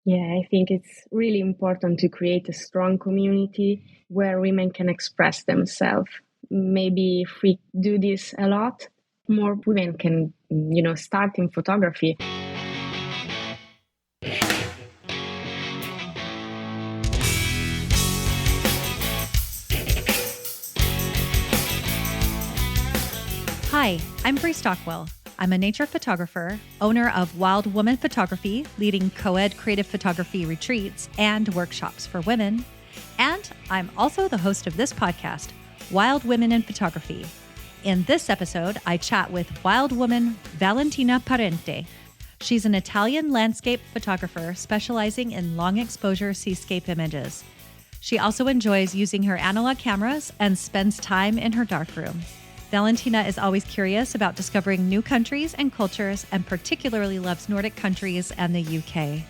Yeah, I think it's really important to create a strong community where women can express themselves. Maybe if we do this a lot, more women can, start in photography. Hi, I'm Brie Stockwell. I'm a nature photographer, owner of Wild Woman Photography, leading co-ed creative photography retreats and workshops for women. And I'm also the host of this podcast, Wild Women in Photography. In this episode, I chat with wild woman Valentina Parente. She's an Italian landscape photographer specializing in long exposure seascape images. She also enjoys using her analog cameras and spends time in her darkroom. Valentina is always curious about discovering new countries and cultures, and particularly loves Nordic countries and the UK.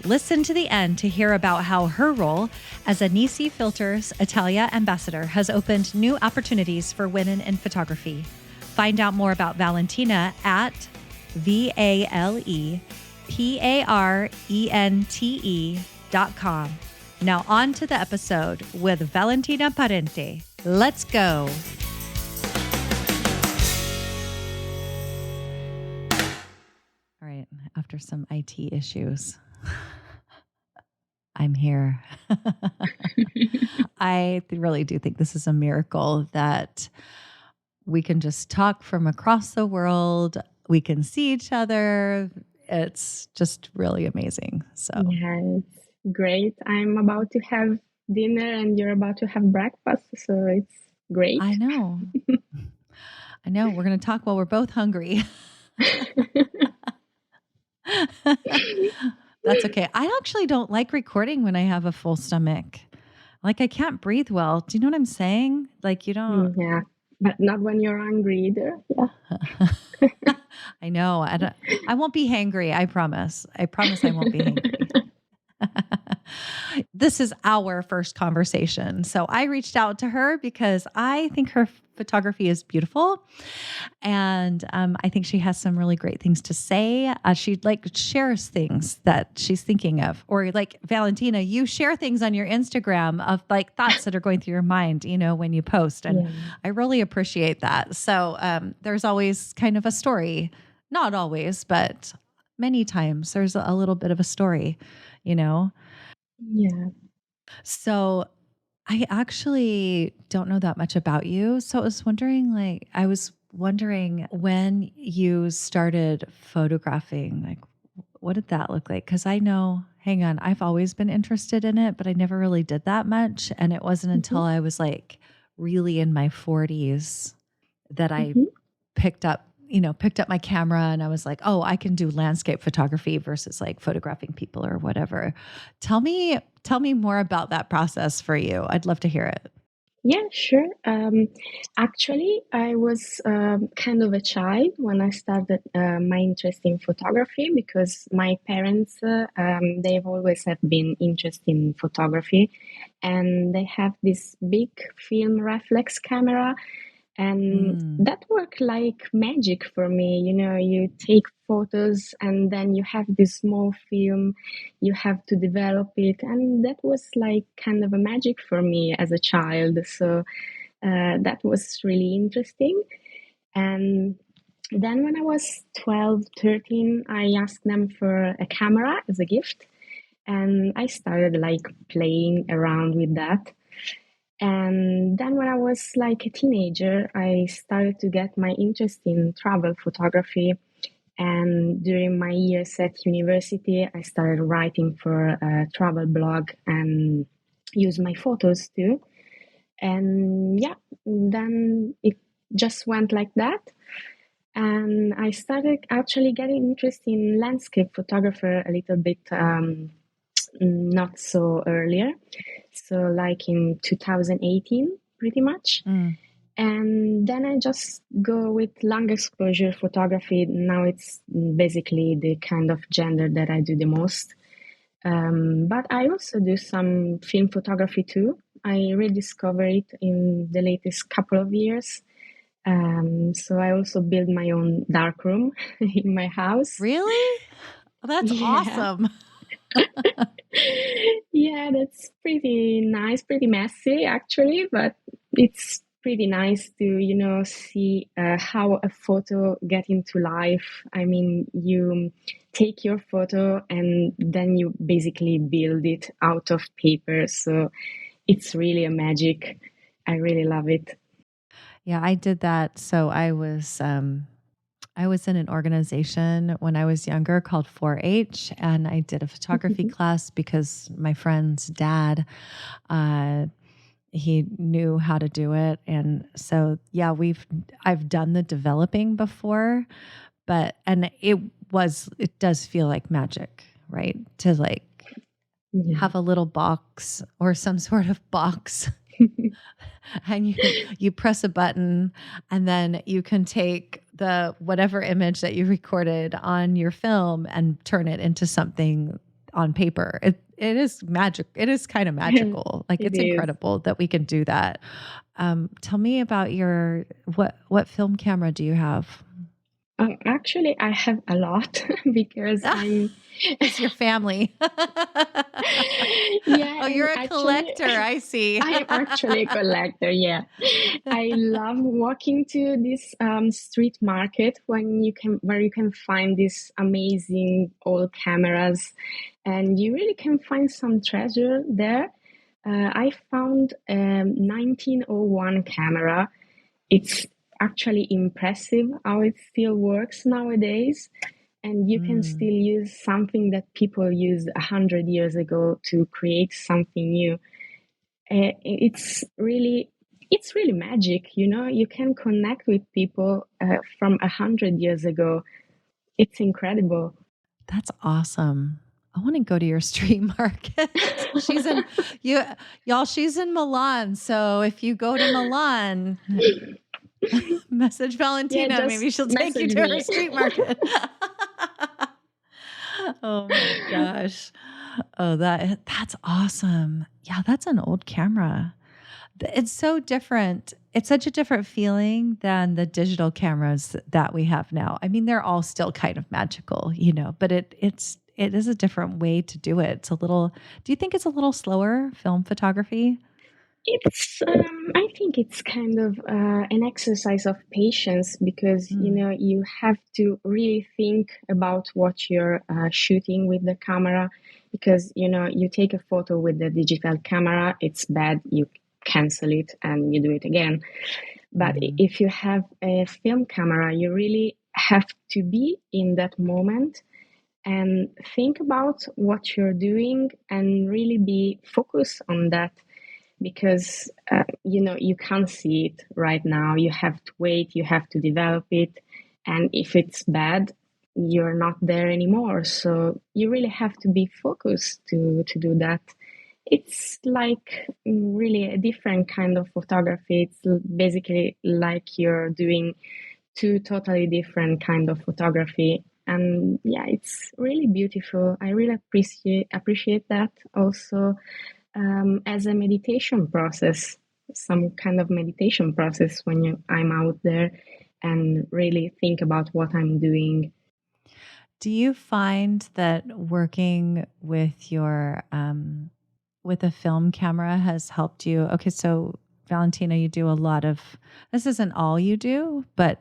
Listen to the end to hear about how her role as a Nisi Filters Italia ambassador has opened new opportunities for women in photography. Find out more about Valentina at VALEPARENTE.com. Now on to the episode with Valentina Parente. Let's go. All right, after some IT issues, I'm here. I really do think this is a miracle that we can just talk from across the world. We can see each other. It's just really amazing. So Yeah, it's great. I'm about to have dinner and you're about to have breakfast, so it's great. I know. I know. We're going to talk while we're both hungry. That's okay. I actually don't like recording when I have a full stomach. Like I can't breathe well. Do you know what I'm saying? Like you don't. Yeah, but not when you're hungry either. Yeah. I know. I won't be hangry. I promise. I promise I won't be hangry. This is our first conversation. So I reached out to her because I think her photography is beautiful. And I think she has some really great things to say. She shares things that she's thinking of, or like Valentina, you share things on your Instagram of like thoughts that are going through your mind, when you post. And I really appreciate that. So there's always kind of a story, not always, but many times there's a little bit of a story, Yeah. So I actually don't know that much about you. So I was wondering when you started photographing, like what did that look like? Because hang on, I've always been interested in it, but I never really did that much. And it wasn't until I was like really in my 40s that I picked up my camera and I was like, oh, I can do landscape photography versus like photographing people or whatever. Tell me more about that process for you. I'd love to hear it. Yeah, sure. Actually, I was kind of a child when I started my interest in photography because my parents, they've always have been interested in photography, and they have this big film reflex camera, and that worked like magic for me. You take photos and then you have this small film, you have to develop it. And that was like kind of a magic for me as a child. So that was really interesting. And then when I was 12, 13, I asked them for a camera as a gift. And I started like playing around with that. And then when I was like a teenager, I started to get my interest in travel photography. And during my years at university, I started writing for a travel blog and use my photos too. And yeah, then it just went like that. And I started actually getting interested in landscape photographer a little bit not so earlier. So like in 2018, pretty much. And then I just go with long exposure photography. Now it's basically the kind of gender that I do the most. But I also do some film photography too. I rediscovered it in the latest couple of years. So I also build my own darkroom in my house. Really? Well, that's awesome. Yeah, that's pretty nice, pretty messy actually, but it's pretty nice to, see how a photo get into life. I mean, you take your photo and then you basically build it out of paper. So it's really a magic. I really love it. Yeah, I did that. So I was in an organization when I was younger called 4-H, and I did a photography class because my friend's dad, uh, he knew how to do it. And so, yeah, I've done the developing before, and it does feel like magic, right? To like Yeah. have a little box or some sort of box and you press a button and then you can take the whatever image that you recorded on your film and turn it into something on paper. It is magic. It is kind of magical. Like It it's is. incredible that we can do that. Tell me about what film camera do you have? Actually, I have a lot because I'm. It's your family. Yeah, Oh, and you're a actually, collector. I see. I am actually a collector. Yeah, I love walking to this street market where you can find these amazing old cameras, and you really can find some treasure there. I found a 1901 camera. It's actually impressive how it still works nowadays, and you can still Mm, use something that people used 100 years ago to create something new. It's really magic. You can connect with people from 100 years ago. It's incredible. that's awesome. I want to go to your street market. She's in you y'all, she's in Milan. So if you go to Milan, message Yeah, Valentina, just maybe she'll take you message to her me. street market. Oh my gosh. Oh, that's awesome. Yeah, that's an old camera. It's so different. It's such a different feeling than the digital cameras that we have now. I mean, they're all still kind of magical, but it is a different way to do it. Do you think it's a little slower film photography? I think it's kind of an exercise of patience because, Mm, you have to really think about what you're shooting with the camera because, you take a photo with the digital camera, it's bad, you cancel it and you do it again. But mhm. if you have a film camera, you really have to be in that moment and think about what you're doing and really be focused on that because you can't see it right now. You have to wait, you have to develop it, and if it's bad, you're not there anymore. So you really have to be focused to do that. It's like really a different kind of photography. It's basically like you're doing two totally different kind of photography, and yeah, it's really beautiful. I really appreciate that also as a meditation process, some kind of meditation process when I'm out there and really think about what I'm doing. Do you find that working with with a film camera has helped you? Okay, so Valentina, you do a lot of this isn't all you do, but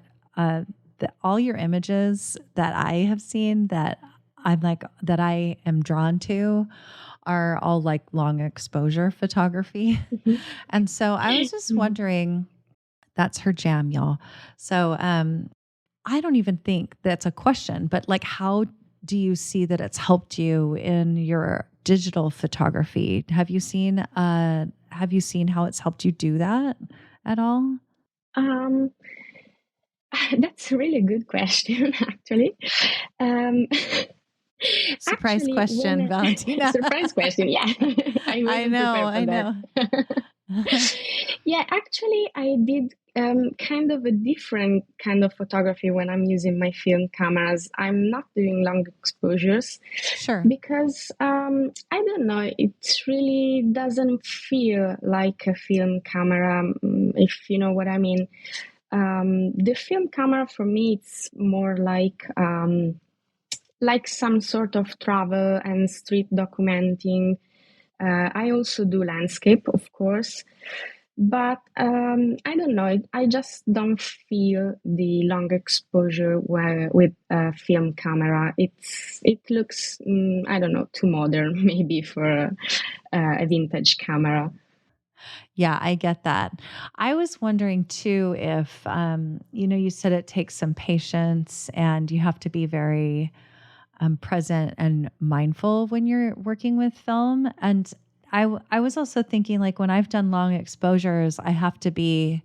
all your images that I have seen that I am drawn to are all like long exposure photography. Mhm. And so I was just Mhm. wondering, that's her jam, y'all. So I don't even think that's a question, but like, how do you see that it's helped you in your digital photography? Have you seen how it's helped you do that at all? Um, that's a really good question, actually. Um, Surprise actually, question, Valentina. surprise question, yeah, I I wasn't know, prepared for I that. know. Yeah, actually, I did kind of a different kind of photography when I'm using my film cameras. I'm not doing long exposures Sure. because I don't know, it really doesn't feel like a film camera, if you know what I mean. The film camera for me, it's more like like some sort of travel and street documenting. I also do landscape, of course, but I don't know. I just don't feel the long exposure with a film camera. It looks I don't know, too modern maybe for a vintage camera. Yeah, I get that. I was wondering too if, you said it takes some patience and you have to be very present and mindful when you're working with film. And I was also thinking like when I've done long exposures, I have to be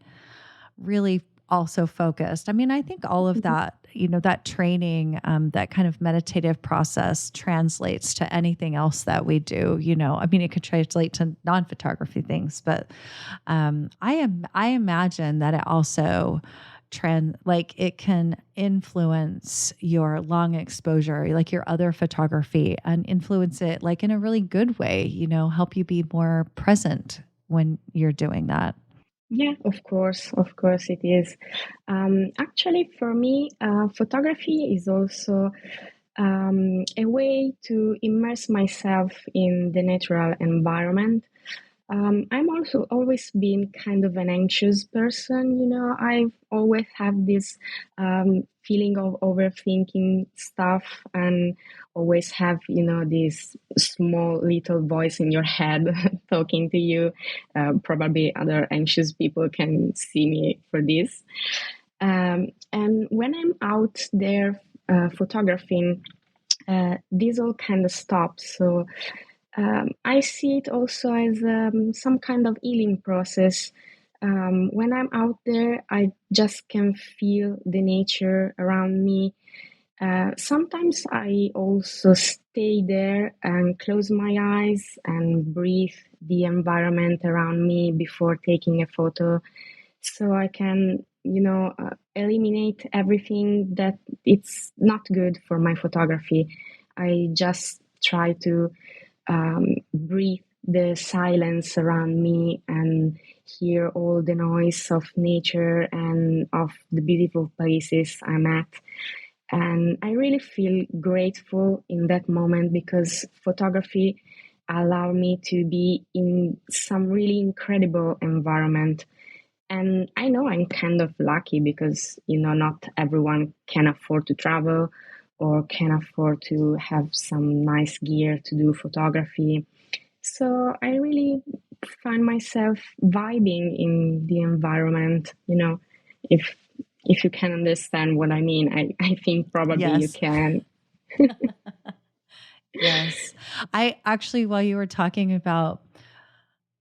really also focused. I mean, I think all of Mhm. that, that training, that kind of meditative process translates to anything else that we do. I mean, it could translate to non-photography things, but I imagine that it also like it can influence your long exposure, like your other photography, and influence it like in a really good way. Help you be more present when you're doing that. Yeah, of course it is. Actually, for me, photography is also a way to immerse myself in the natural environment. I'm also always been kind of an anxious person, you know. I've always have this feeling of overthinking stuff and always have, you know, this small little voice in your head talking to you. Probably other anxious people can see me for this. And when I'm out there photographing, this all kind of stops. So I see it also as some kind of healing process. When I'm out there, I just can feel the nature around me. Sometimes I also stay there and close my eyes and breathe the environment around me before taking a photo, so I can, you know, eliminate everything that it's not good for my photography. I just try to breathe the silence around me and hear all the noise of nature and of the beautiful places I'm at. And I really feel grateful in that moment because photography allowed me to be in some really incredible environment. And I know I'm kind of lucky because, you know, not everyone can afford to travel or can afford to have some nice gear to do photography. So I really find myself vibing in the environment, you know, if if you can understand what I mean. I think probably you Yes. can. Yes. I actually, while you were talking about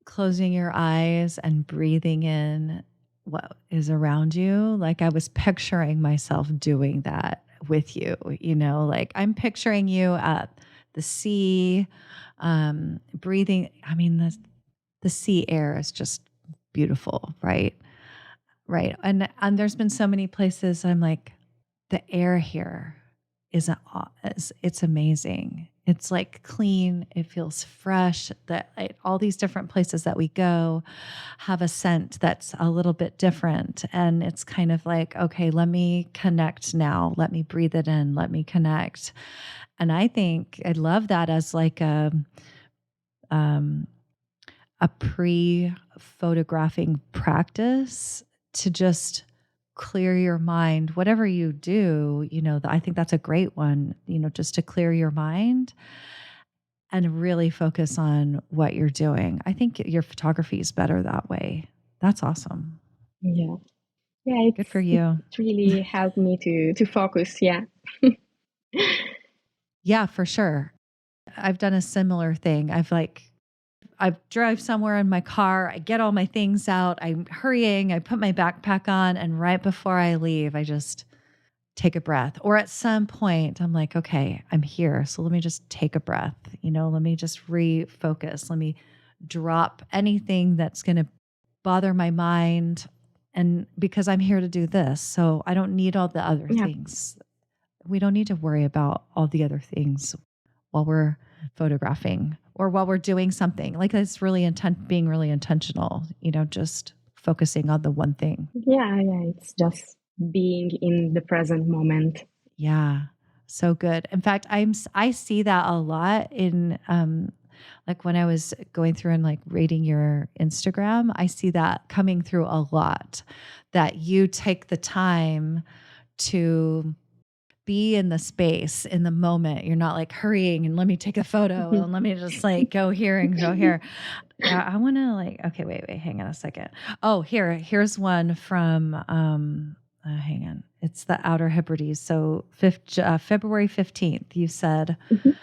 closing your eyes and breathing in what is around you, like I was picturing myself doing that with you, like I'm picturing you at the sea, breathing. I mean, the sea air is just beautiful, right? Right. And there's been so many places I'm like, the air here it's amazing. It's like clean, it feels fresh. That like, all these different places that we go have a scent that's a little bit different. And it's kind of like, okay, let me connect now. Let me breathe it in. Let me connect. And I think I love that as like um a pre-photographing practice to just clear your mind. Whatever you do, I think that's a great one, just to clear your mind and really focus on what you're doing. I think your photography is better that way. That's awesome. Yeah. Yeah, Good for it you. really helped me to focus, yeah. Yeah, for sure. I've done a similar thing. I drive somewhere in my car, I get all my things out, I'm hurrying, I put my backpack on, and right before I leave, I just take a breath. Or at some point, I'm like, okay, I'm here. So let me just take a breath. Let me just refocus. Let me drop anything that's going to bother my mind. And because I'm here to do this, so I don't need all the other Yeah. things. We don't need to worry about all the other things while we're photographing or while we're doing something. Like it's really being really intentional, just focusing on the one thing. Yeah, yeah, it's just being in the present moment. Yeah. So good. In fact, I see that a lot in like when I was going through and like reading your Instagram, I see that coming through a lot, that you take the time to be in the space in the moment. You're not like hurrying and let me take a photo and let me just like go here and go here. I want to like, okay, wait, hang on a second. Oh, here's one from, hang on. It's the Outer Hebrides. So February 15th, you said Mhm.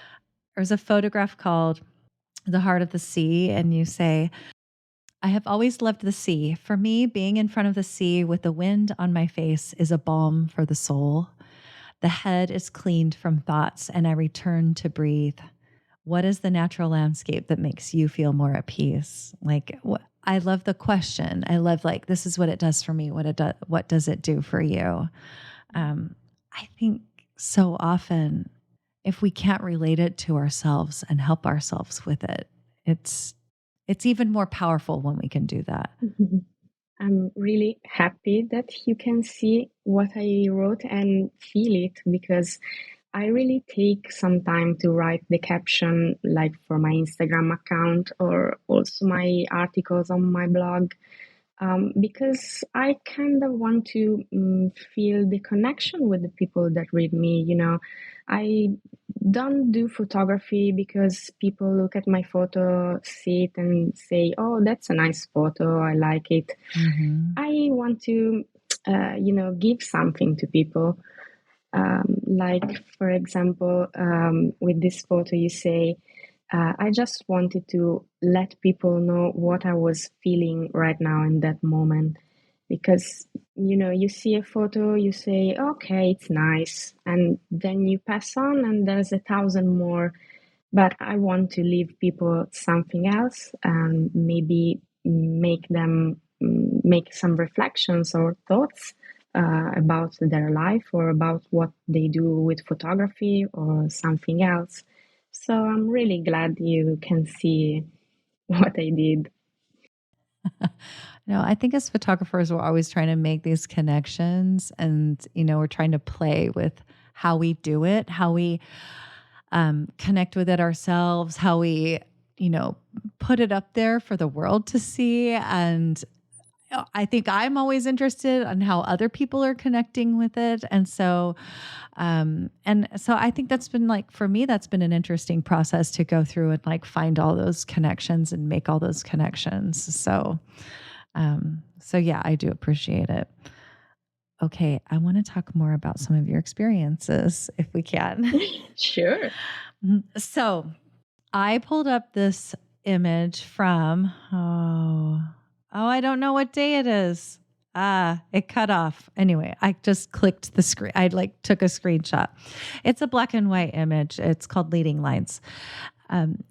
there's a photograph called The Heart of the Sea. And you say, I have always loved the sea. For me, being in front of the sea with the wind on my face is a balm for the soul. The head is cleaned from thoughts and I return to breathe. What is the natural landscape that makes you feel more at peace? Like, I love the question. I love like, this is what it does for me. What does it do for you? I think so often if we can't relate it to ourselves and help ourselves with it, it's even more powerful when we can do that. Mhm. I'm really happy that you can see what I wrote and feel it, because I really take some time to write the caption, like for my Instagram account or also my articles on my blog, because I kind of want to feel the connection with the people that read me. I don't do photography because people look at my photo, see it, and say, "Oh, that's a nice photo. I like it." Mm-hmm. I want to, give something to people. Like, for example, with this photo, you say, I just wanted to let people know what I was feeling right now in that moment. Because, you see a photo, you say, okay, it's nice. And then you pass on, and there's 1,000 more. But I want to leave people something else and maybe make them make some reflections or thoughts about their life or about what they do with photography or something else. So I'm really glad you can see what I did. No, I think as photographers, we're always trying to make these connections and, we're trying to play with how we do it, how we connect with it ourselves, how we, put it up there for the world to see. And I think I'm always interested in how other people are connecting with it. And so I think that's been like, for me, that's been an interesting process to go through and like find all those connections and make all those connections. So yeah, I do appreciate it. Okay, I want to talk more about some of your experiences if we can. Sure. So I pulled up this image from, I don't know what day it is. It cut off. Anyway, I just clicked the screen. I like took a screenshot. It's a black and white image. It's called Leading Lines.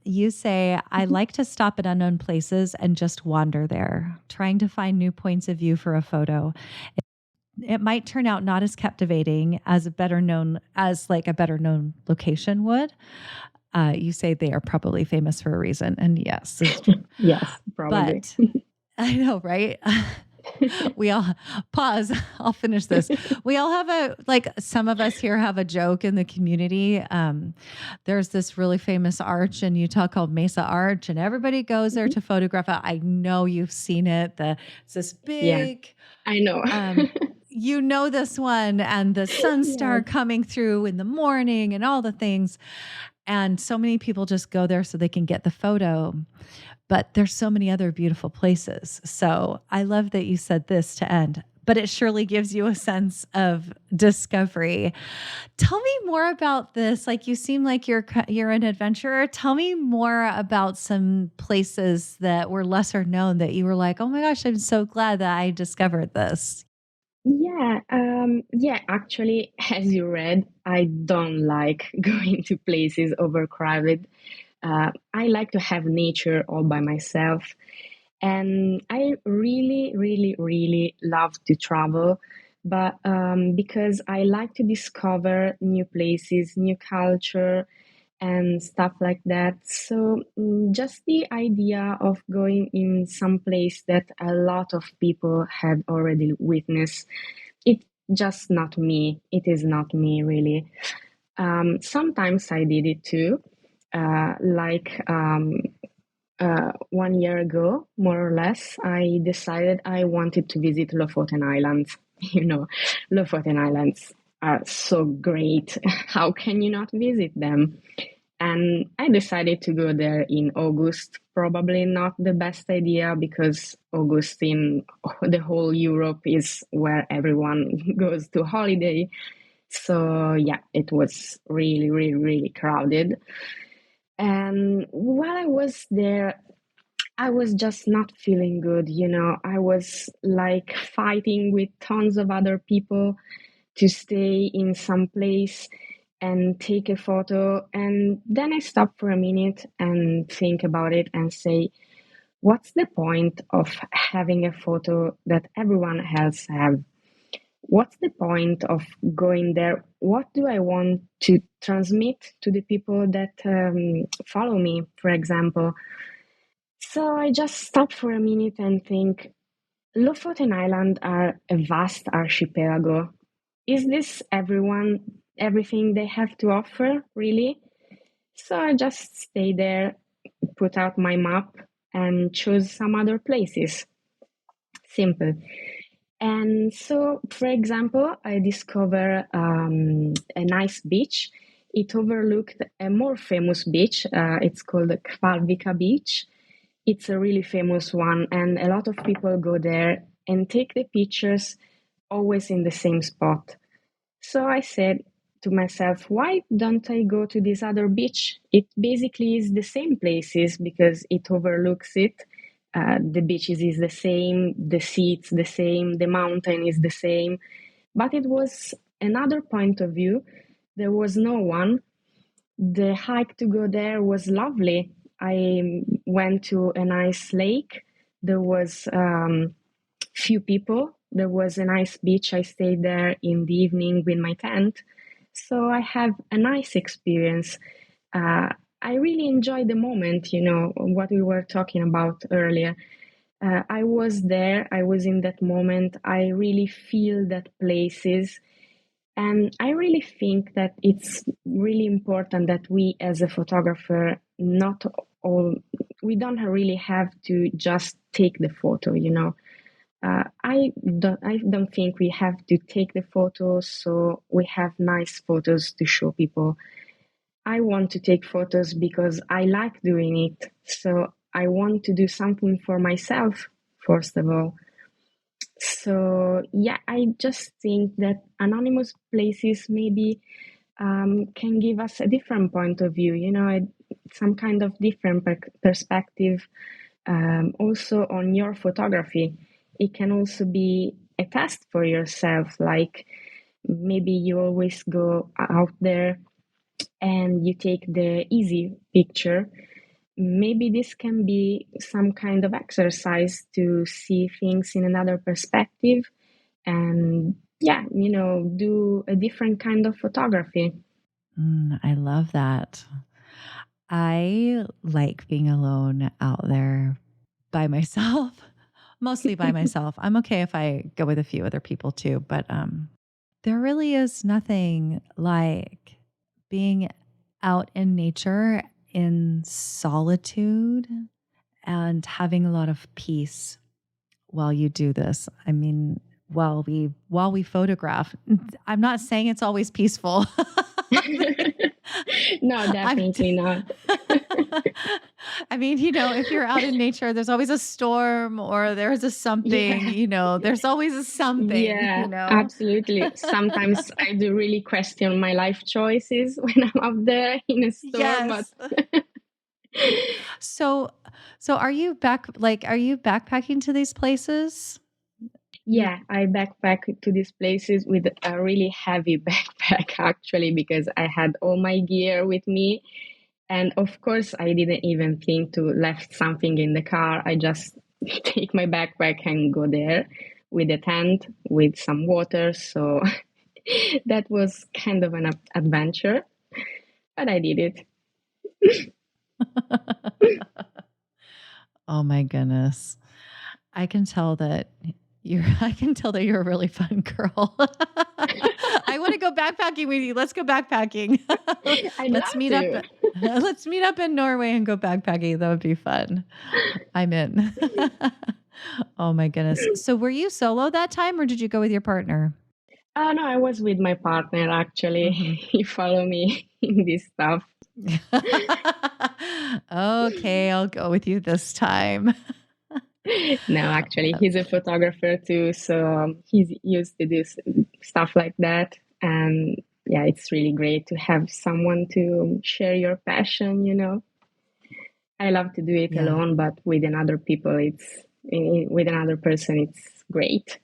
You say, I like to stop at unknown places and just wander there, trying to find new points of view for a photo. It might turn out not as captivating as a better known location would. You say they are probably famous for a reason, and yes, it's true. Yes, probably. But I know, right? We all pause. I'll finish this. We all have some of us here have a joke in the community. There's this really famous arch in Utah called Mesa Arch, and everybody goes there to photograph it. I know you've seen it. It's this Yeah, big, I know. this one, and the sun star Yes. coming through in the morning and all the things. And so many people just go there so they can get the photo. But there's so many other beautiful places. So I love that you said this to end, but it surely gives you a sense of discovery. Tell me more about this. Like, you seem like you're an adventurer. Tell me more about some places that were lesser known that you were like, oh my gosh, I'm so glad that I discovered this. Yeah, actually, as you read, I don't like going to places overcrowded. I like to have nature all by myself. And I really, really, really love to travel, but because I like to discover new places, new culture, and stuff like that. So just the idea of going in some place that a lot of people had already witnessed, it's just not me. It is not me, really. Sometimes I did it too, like 1 year ago, more or less, I decided I wanted to visit Lofoten Islands. You know, Lofoten Islands are so great. How can you not visit them? And I decided to go there in August. Probably not the best idea because August in the whole Europe is where everyone goes to holiday. So yeah, it was really, really, really crowded. And while I was there, I was just not feeling good, you know. I was like fighting with tons of other people to stay in some place and take a photo. And then I stop for a minute and think about it and say, what's the point of having a photo that everyone else have? What's the point of going there? What do I want to transmit to the people that follow me, for example? So I just stop for a minute and think, Lofoten Island are a vast archipelago. Is this everything they have to offer, really? So I just stay there, put out my map, and choose some other places. Simple. And so, for example, I discover a nice beach. It overlooked a more famous beach. It's called Kvalvika Beach. It's a really famous one, and a lot of people go there and take the pictures always in the same spot. So I said to myself, why don't I go to this other beach? It basically is the same places because it overlooks it. The beaches is the same, the sea is the same, the mountain is the same, but it was another point of view. There was no one. The hike to go there was lovely. I went to a nice lake. There was few people. There was a nice beach. I stayed there in the evening with my tent. So I have a nice experience. I really enjoy the moment, you know, what we were talking about earlier. I was there, I was in that moment. I really feel that places. And I really think that it's really important that we, as a photographer, not all, we don't really have to just take the photo, you know. I don't think we have to take the photos so we have nice photos to show people. I want to take photos because I like doing it. So I want to do something for myself, first of all. So yeah, I just think that anonymous places maybe can give us a different point of view, you know, some kind of different perspective also on your photography. It can also be a test for yourself, like maybe you always go out there and you take the easy picture. Maybe this can be some kind of exercise to see things in another perspective and, yeah, you know, do a different kind of photography. I love that. I like being alone out there by myself, mostly by myself. I'm okay if I go with a few other people too, but there really is nothing like being out in nature in solitude and having a lot of peace while you do this. I mean, while we photograph. I'm not saying it's always peaceful. No, I'm definitely not. I mean, if you're out in nature, there's always a storm or there's a something, Yeah. there's always a something, Yeah, absolutely. Sometimes I do really question my life choices when I'm out there in a storm, but Yes. So, so are you backpacking to these places? You yeah, I backpack to these places with a really heavy backpack actually because I had all my gear with me. And of course, I didn't even think to left something in the car. I just take my backpack and go there with a tent, with some water. So that was kind of an adventure, but I did it. Oh my goodness. I can tell that I can tell that you're a really fun girl. I want to go backpacking with you. Let's go backpacking. I'd Let's love meet up. to. Let's meet up in Norway and go backpacking. That would be fun. I'm in. Oh my goodness. So were you solo that time or did you go with your partner? Oh no, I was with my partner actually. Hmm. He follow me in this stuff. Okay, I'll go with you this time. No, actually, he's a photographer too, so he's used to do stuff like that. And yeah, it's really great to have someone to share your passion, you know. I love to do it Yeah. alone, but with another people, with another person, it's great.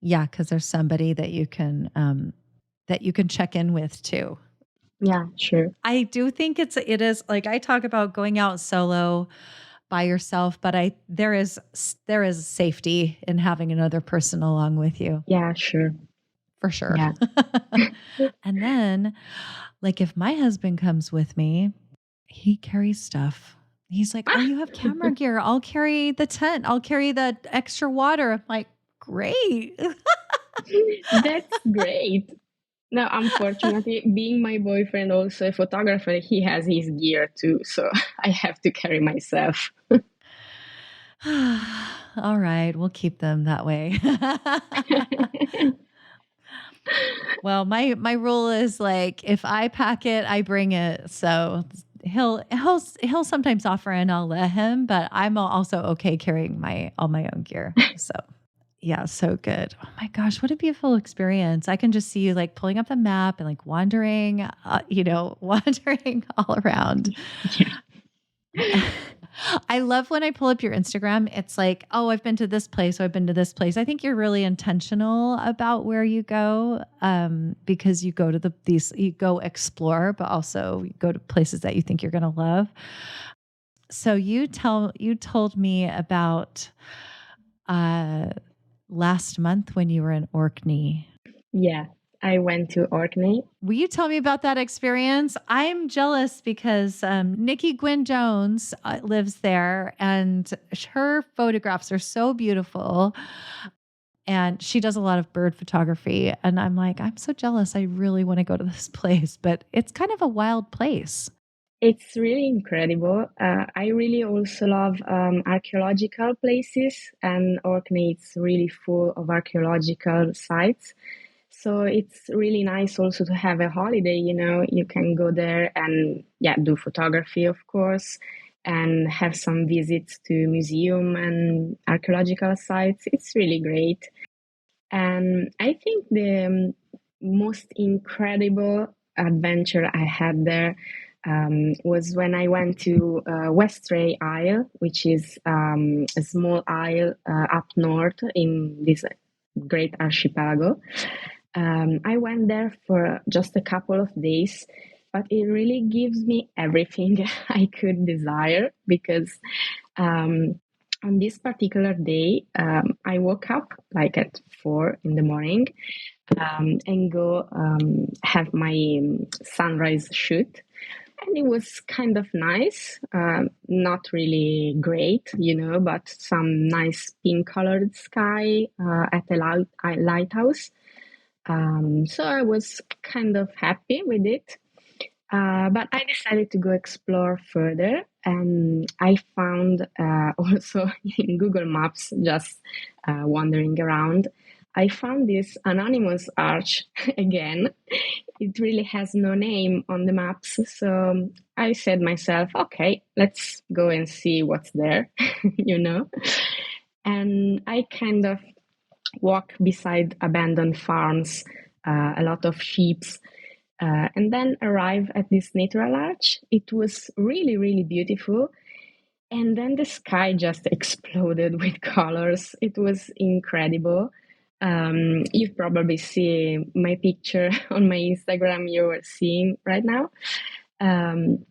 Yeah, because there's somebody that you can check in with too. Yeah, sure. I do think it is like I talk about going out solo by yourself, but there is safety in having another person along with you Yeah, sure. for sure. Yeah. And then like if my husband comes with me, he carries stuff. He's like, "Oh, you have camera gear. I'll carry the tent. I'll carry the extra water." I'm like, "Great." That's great. No, unfortunately, being my boyfriend also a photographer, he has his gear too, so I have to carry myself. All right, we'll keep them that way. Well, my rule is like if I pack it, I bring it. So he'll sometimes offer and I'll let him, but I'm also okay carrying my all my own gear. So yeah, so good. Oh my gosh, what a beautiful experience. I can just see you like pulling up the map and like wandering, wandering all around. Yeah. I love when I pull up your Instagram. It's like, oh, I've been to this place. Oh, I've been to this place. I think you're really intentional about where you go, because you go to you go explore, but also you go to places that you think you're going to love. So you told me about uh, last month when you were in Orkney. Yeah, I went to Orkney. Will you tell me about that experience? I'm jealous because Nikki Gwynn Jones lives there and her photographs are so beautiful. And she does a lot of bird photography. And I'm like, I'm so jealous. I really want to go to this place, but it's kind of a wild place. It's really incredible. I really also love archaeological places, and Orkney is really full of archaeological sites. So it's really nice also to have a holiday, you know, you can go there and yeah, do photography, of course, and have some visits to museum and archaeological sites. It's really great. And I think the most incredible adventure I had there was when I went to Westray Isle, which is a small isle up north in this great archipelago. I went there for just a couple of days, but it really gives me everything I could desire because on this particular day, I woke up like at 4 in the morning and go have my sunrise shoot. And it was kind of nice, not really great, you know, but some nice pink colored sky at a lighthouse. So I was kind of happy with it. But I decided to go explore further, and I found also in Google Maps, just wandering around, I found this anonymous arch again. It really has no name on the maps, so I said myself, okay, let's go and see what's there, you know. And I kind of walk beside abandoned farms, a lot of sheep, and then arrive at this natural arch. It was really, really beautiful. And then the sky just exploded with colors. It was incredible. You probably see my picture on my Instagram you are seeing right now. Um,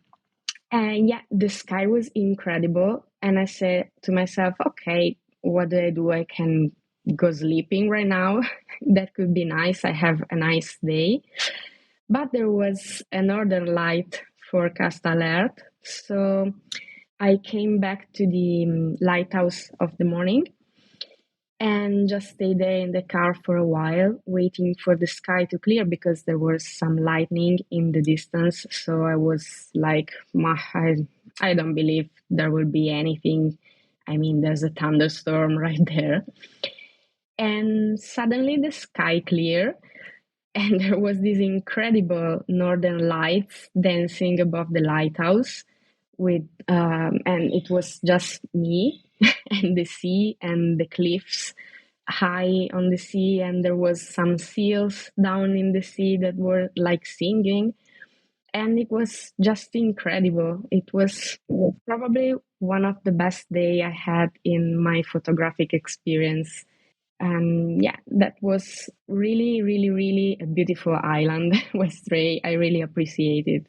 and yeah, the sky was incredible. And I said to myself, okay, what do I do? I can go sleeping right now. That could be nice. I have a nice day. But there was a northern light forecast alert. So I came back to the lighthouse of the morning and just stay there in the car for a while, waiting for the sky to clear because there was some lightning in the distance. So I was like, I don't believe there will be anything. I mean, there's a thunderstorm right there. And suddenly the sky cleared, and there was this incredible northern lights dancing above the lighthouse with and it was just me and the sea and the cliffs high on the sea, and there was some seals down in the sea that were like singing, and it was just incredible. It was probably one of the best day I had in my photographic experience. And yeah, that was really, really, really a beautiful island, West Ray. I really appreciate it.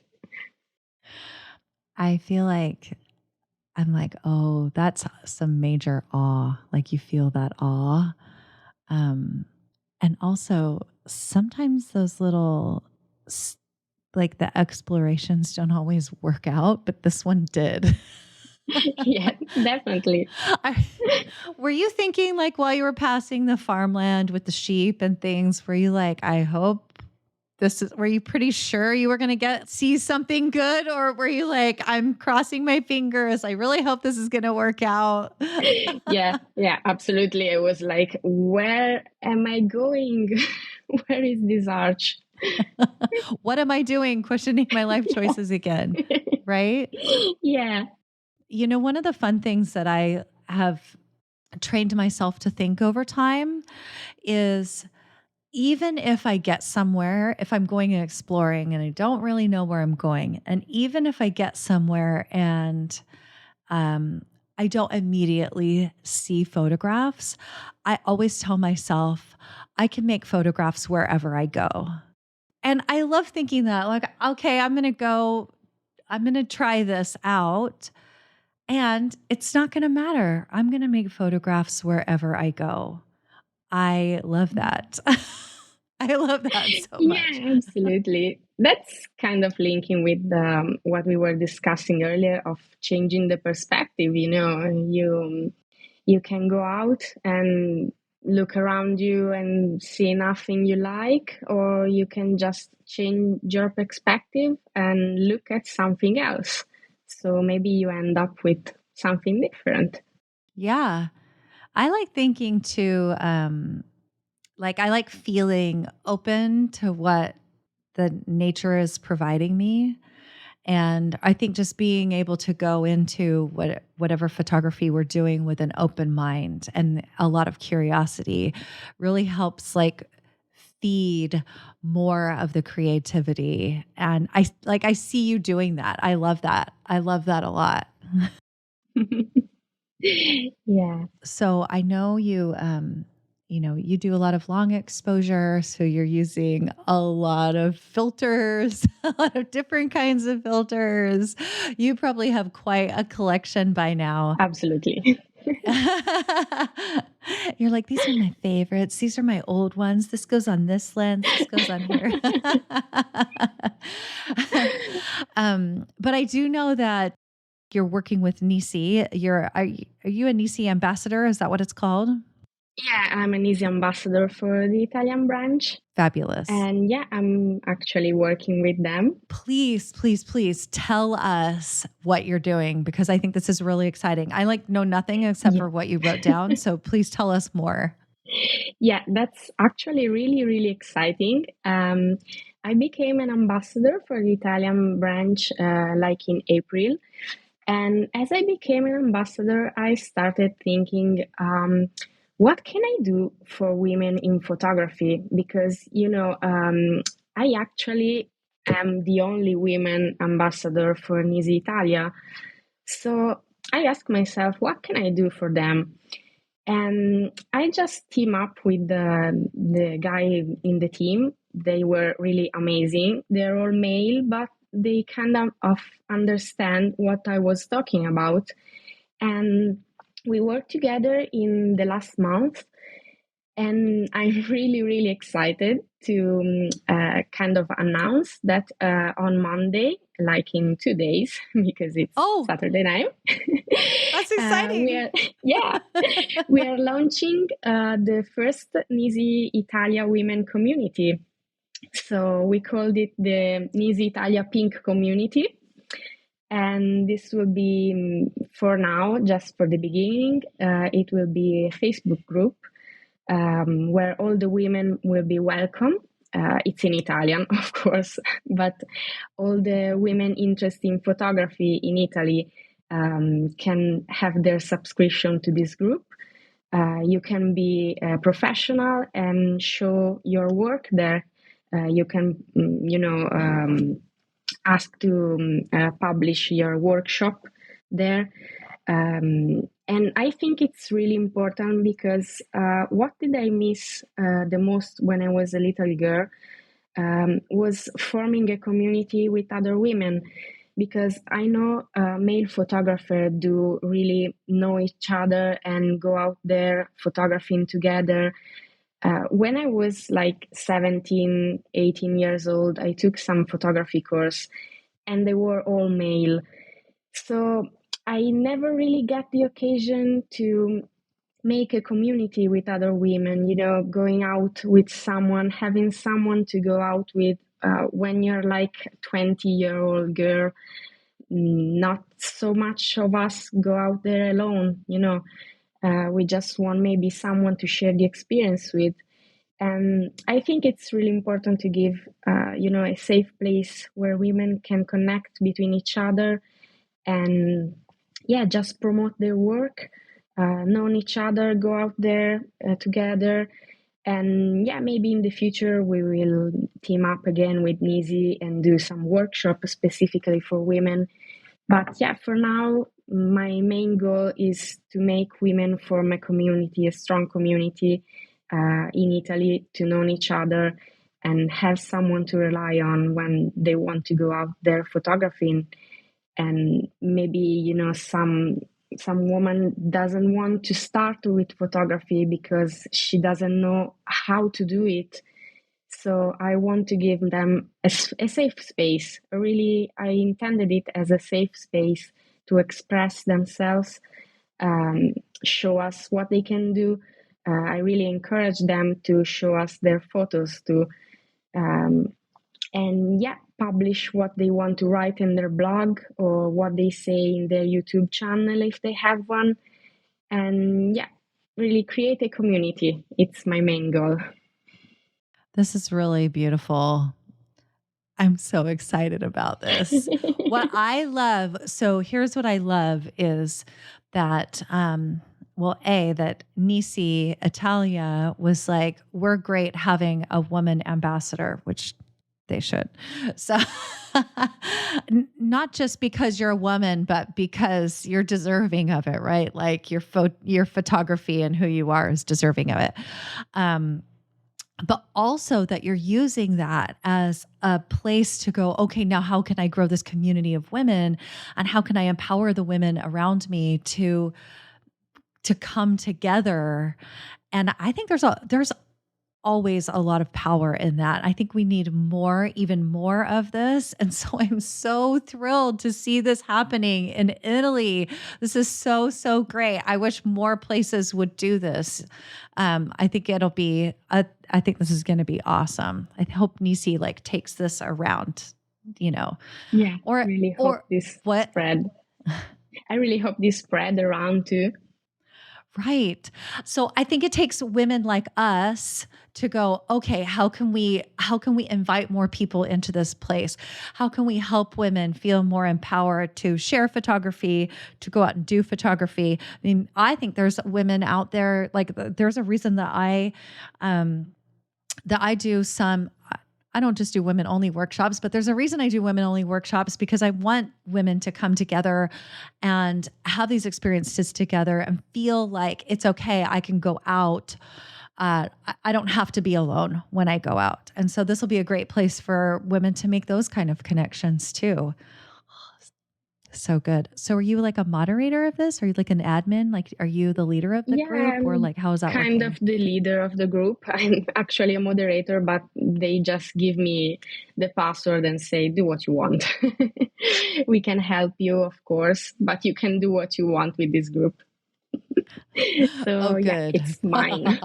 I feel like I'm like, oh, that's some major awe. Like you feel that awe. Um, and also sometimes those little, like the explorations don't always work out, but this one did. Yeah, definitely. I, were you thinking like while you were passing the farmland with the sheep and things, were you like, I hope were you pretty sure you were going to see something good? Or were you like, I'm crossing my fingers. I really hope this is going to work out. Yeah, absolutely. I was like, where am I going? Where is this arch? What am I doing? Questioning my life choices again. Right? Yeah. You know, one of the fun things that I have trained myself to think over time is, even if I get somewhere, if I'm going and exploring and I don't really know where I'm going, and even if I get somewhere and I don't immediately see photographs, I always tell myself I can make photographs wherever I go. And I love thinking that, like, okay, I'm going to try this out, and it's not going to matter. I'm going to make photographs wherever I go. I love that. I love that so much. Yeah, absolutely. That's kind of linking with what we were discussing earlier of changing the perspective. You can go out and look around you and see nothing you like, or you can just change your perspective and look at something else. So maybe you end up with something different. Yeah. I like thinking too, like I like feeling open to what the nature is providing me. And I think just being able to go into whatever photography we're doing with an open mind and a lot of curiosity really helps like feed more of the creativity. And I see you doing that. I love that. I love that a lot. Yeah. So I know you do a lot of long exposure, so you're using a lot of filters, a lot of different kinds of filters. You probably have quite a collection by now. Absolutely. You're like, these are my favorites. These are my old ones. This goes on this lens. This goes on here. But I do know that you're working with Nisi. Are you a Nisi ambassador? Is that what it's called? Yeah, I'm an Nisi ambassador for the Italian branch. Fabulous. And yeah, I'm actually working with them. Please, please, please tell us what you're doing, because I think this is really exciting. I know nothing except for what you wrote down. So please tell us more. Yeah, that's actually really, really exciting. I became an ambassador for the Italian branch like in April. And as I became an ambassador, I started thinking, what can I do for women in photography? Because, I actually am the only women ambassador for Nisi Italia. So I asked myself, what can I do for them? And I just team up with the guy in the team. They were really amazing. They're all male, but they kind of understand what I was talking about. And we worked together in the last month. And I'm really, really excited to kind of announce that on Monday, like in 2 days, because it's Oh, Saturday night, that's we exciting. are, yeah, we are launching the first Nisi Italia women community. So we called it the Nisi Italia Pink Community. And this will be, for now, just for the beginning, it will be a Facebook group where all the women will be welcome. It's in Italian, of course, but all the women interested in photography in Italy can have their subscription to this group. You can be a professional and show your work there. You can, ask to publish your workshop there. And I think it's really important because what did I miss the most when I was a little girl was forming a community with other women. Because I know male photographers do really know each other and go out there photographing together. When I was like 17, 18 years old, I took some photography course and they were all male. So I never really got the occasion to make a community with other women, going out with someone, having someone to go out with when you're like 20-year-old girl. Not so much of us go out there alone. We just want maybe someone to share the experience with. And I think it's really important to give, a safe place where women can connect between each other and, yeah, just promote their work, know each other, go out there together. And yeah, maybe in the future we will team up again with Nisi and do some workshop specifically for women. But yeah, for now, my main goal is to make women form a community, a strong community in Italy, to know each other and have someone to rely on when they want to go out there photographing. And maybe, some woman doesn't want to start with photography because she doesn't know how to do it. So I want to give them a safe space. Really, I intended it as a safe space to express themselves, um, show us what they can do. I really encourage them to show us their photos too, um, and yeah, publish what they want to write in their blog or what they say in their YouTube channel if they have one. And yeah, really create a community. It's my main goal. This is really beautiful. I'm so excited about this. What I love, so here's what I love is that, that Nisi Italia was like, we're great having a woman ambassador, which they should. So, not just because you're a woman, but because you're deserving of it, right? Like your photography and who you are is deserving of it. But also that you're using that as a place to go, okay, now how can I grow this community of women, and how can I empower the women around me to come together? And I think there's always a lot of power in that. I think we need more, even more of this. And so I'm so thrilled to see this happening in Italy. This is so, so great. I wish more places would do this. I think I think this is going to be awesome. I hope Nisi takes this around, Yeah, or, really hope this what? spread. I really hope this spread around too. Right. So I think it takes women like us to go, okay, how can we invite more people into this place? How can we help women feel more empowered to share photography, to go out and do photography? I mean, I think there's women out there, there's a reason that I do some, I don't just do women only workshops, but there's a reason I do women only workshops, because I want women to come together and have these experiences together and feel like it's okay. I can go out. I don't have to be alone when I go out. And so this will be a great place for women to make those kind of connections too. So good. So are you like a moderator of this? Are you like an admin? Like, are you the leader of the Yeah, group, or I'm like, how is that kind of working? the leader of the group. I'm actually a moderator, but they just give me the password and say, do what you want. We can help you, of course, but you can do what you want with this group. Oh, So yeah, good. it's mine.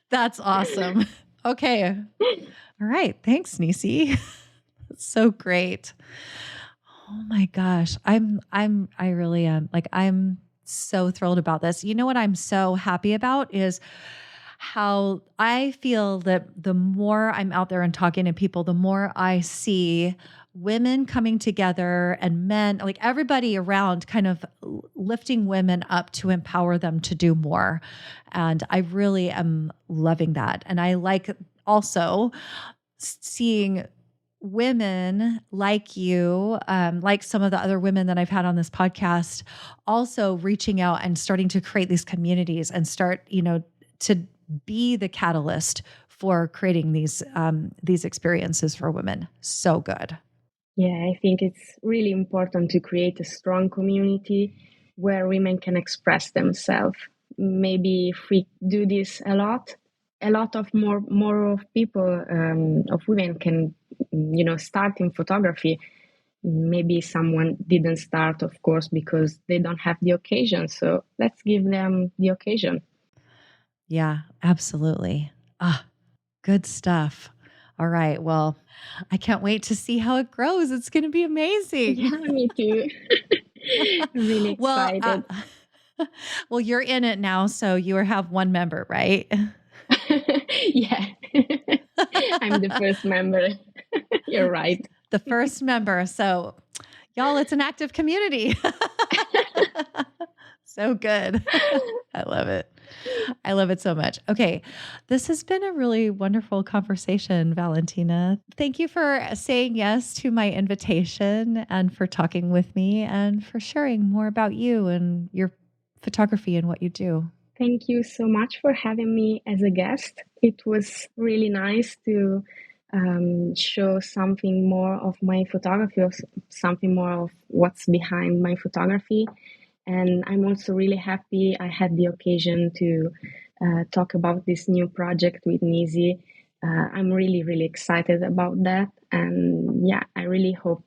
That's awesome. Okay. All right. Thanks, Nisi. That's so great. Oh my gosh. I really am. Like, I'm so thrilled about this. You know what I'm so happy about is how I feel that the more I'm out there and talking to people, the more I see women coming together and men, like everybody around, kind of lifting women up to empower them to do more. And I really am loving that. And I like also seeing women like you, like some of the other women that I've had on this podcast, also reaching out and starting to create these communities and start, to be the catalyst for creating these experiences for women. So good. Yeah, I think it's really important to create a strong community where women can express themselves. Maybe if we do this a lot of more of people of women can, start in photography. Maybe someone didn't start, of course, because they don't have the occasion. So let's give them the occasion. Yeah, absolutely. Ah, good stuff. All right. Well, I can't wait to see how it grows. It's going to be amazing. Yeah, me too. I'm really Well, excited. well, you're in it now, so you have one member, right? Yeah, I'm the first member. You're right. The first member. So, y'all, it's an active community. So good. I love it. I love it so much. Okay. This has been a really wonderful conversation, Valentina. Thank you for saying yes to my invitation and for talking with me and for sharing more about you and your photography and what you do. Thank you so much for having me as a guest. It was really nice to show something more of my photography, or something more of what's behind my photography. And I'm also really happy I had the occasion to talk about this new project with Nisi. I'm really, really excited about that. And yeah, I really hope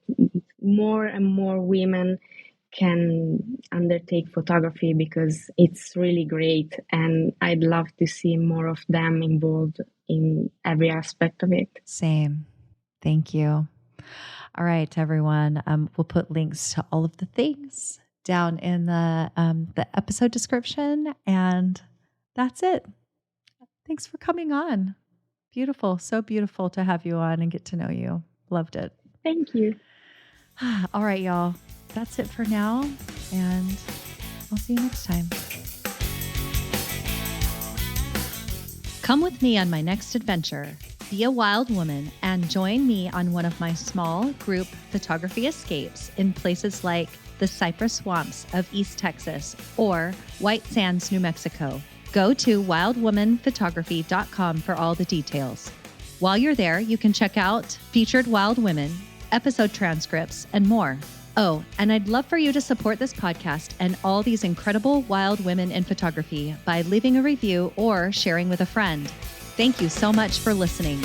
more and more women can undertake photography because it's really great. And I'd love to see more of them involved in every aspect of it. Same. Thank you. All right, everyone. We'll put links to all of the things down in the episode description, and that's it. Thanks for coming on. Beautiful, so beautiful to have you on and get to know you. Loved it. Thank you. All right, y'all. That's it for now, and I'll see you next time. Come with me on my next adventure. Be a wild woman and join me on one of my small group photography escapes in places like the cypress swamps of East Texas or White Sands, New Mexico. Go to wildwomanphotography.com for all the details. While you're there, you can check out featured wild women, episode transcripts, and more. Oh, and I'd love for you to support this podcast and all these incredible wild women in photography by leaving a review or sharing with a friend. Thank you so much for listening.